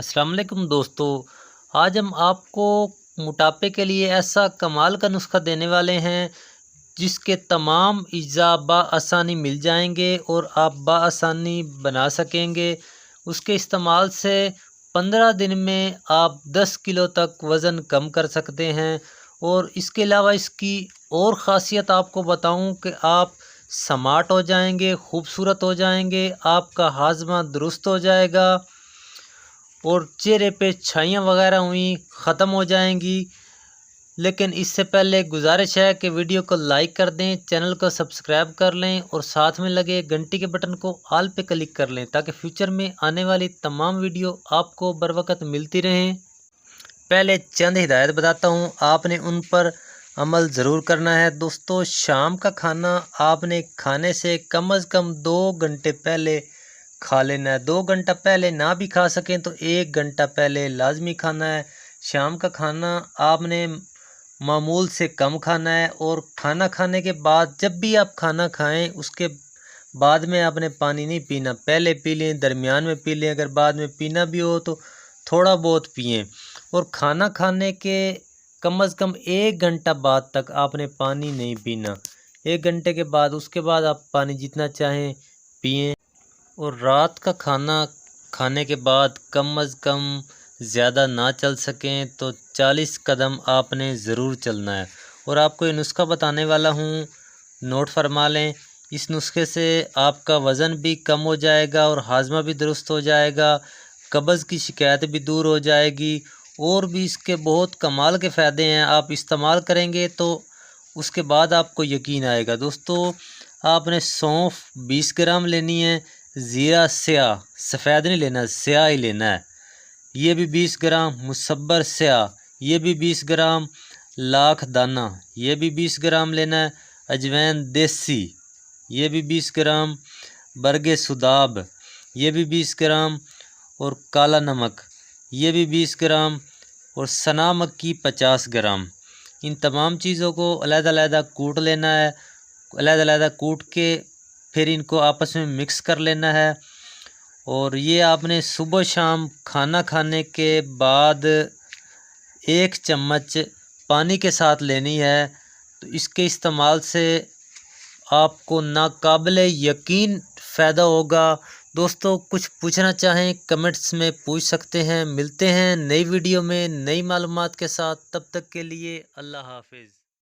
السلام علیکم دوستو، آج ہم آپ کو موٹاپے کے لیے ایسا کمال کا نسخہ دینے والے ہیں جس کے تمام اجزاء بآسانی مل جائیں گے اور آپ بآسانی بنا سکیں گے۔ اس کے استعمال سے 15 دن میں آپ 10 کلو تک وزن کم کر سکتے ہیں، اور اس کے علاوہ اس کی اور خاصیت آپ کو بتاؤں کہ آپ سمارٹ ہو جائیں گے، خوبصورت ہو جائیں گے، آپ کا ہاضمہ درست ہو جائے گا اور چہرے پہ چھائیاں وغیرہ ہوئیں ختم ہو جائیں گی۔ لیکن اس سے پہلے گزارش ہے کہ ویڈیو کو لائک کر دیں، چینل کو سبسکرائب کر لیں اور ساتھ میں لگے گھنٹی کے بٹن کو آل پہ کلک کر لیں تاکہ فیوچر میں آنے والی تمام ویڈیو آپ کو بروقت ملتی رہیں۔ پہلے چند ہدایت بتاتا ہوں، آپ نے ان پر عمل ضرور کرنا ہے۔ دوستو، شام کا کھانا آپ نے کھانے سے کم از کم 2 گھنٹے پہلے کھا لینا ہے۔ 2 گھنٹہ پہلے نہ بھی کھا سکیں تو 1 گھنٹہ پہلے لازمی کھانا ہے۔ شام کا کھانا آپ نے معمول سے کم کھانا ہے، اور کھانا کھانے کے بعد جب بھی آپ کھانا کھائیں اس کے بعد میں آپ نے پانی نہیں پینا، پہلے پی لیں، درمیان میں پی لیں، اگر بعد میں پینا بھی ہو تو تھوڑا بہت پئیں، اور کھانا کھانے کے کم از کم 1 گھنٹہ بعد تک آپ نے پانی نہیں پینا۔ 1 گھنٹے کے بعد اس کے بعد آپ پانی جتنا چاہیں پئیں، اور رات کا کھانا کھانے کے بعد کم از کم زیادہ نہ چل سکیں تو 40 قدم آپ نے ضرور چلنا ہے۔ اور آپ کو یہ نسخہ بتانے والا ہوں، نوٹ فرما لیں۔ اس نسخے سے آپ کا وزن بھی کم ہو جائے گا اور ہاضمہ بھی درست ہو جائے گا، قبض کی شکایت بھی دور ہو جائے گی، اور بھی اس کے بہت کمال کے فائدے ہیں۔ آپ استعمال کریں گے تو اس کے بعد آپ کو یقین آئے گا۔ دوستو، آپ نے سونف 20 گرام لینی ہے، زیرہ سیاہ سفید نہیں لینا، سیاہ ہی لینا ہے، یہ بھی 20 گرام، مصبر سیاہ یہ بھی 20 گرام، لاکھ دانہ یہ بھی 20 گرام لینا ہے، اجوین دیسی یہ بھی 20 گرام، برگ سداب یہ بھی 20 گرام، اور کالا نمک یہ بھی 20 گرام، اور سنا مکی 50 گرام۔ ان تمام چیزوں کو علیحدہ علیحدہ کوٹ لینا ہے، علیحدہ علیحدہ کوٹ کے پھر ان کو آپس میں مکس کر لینا ہے، اور یہ آپ نے صبح شام کھانا کھانے کے بعد 1 چمچ پانی کے ساتھ لینی ہے۔ تو اس کے استعمال سے آپ کو ناقابل یقین فائدہ ہوگا۔ دوستو، کچھ پوچھنا چاہیں کمنٹس میں پوچھ سکتے ہیں۔ ملتے ہیں نئی ویڈیو میں نئی معلومات کے ساتھ، تب تک کے لیے اللہ حافظ۔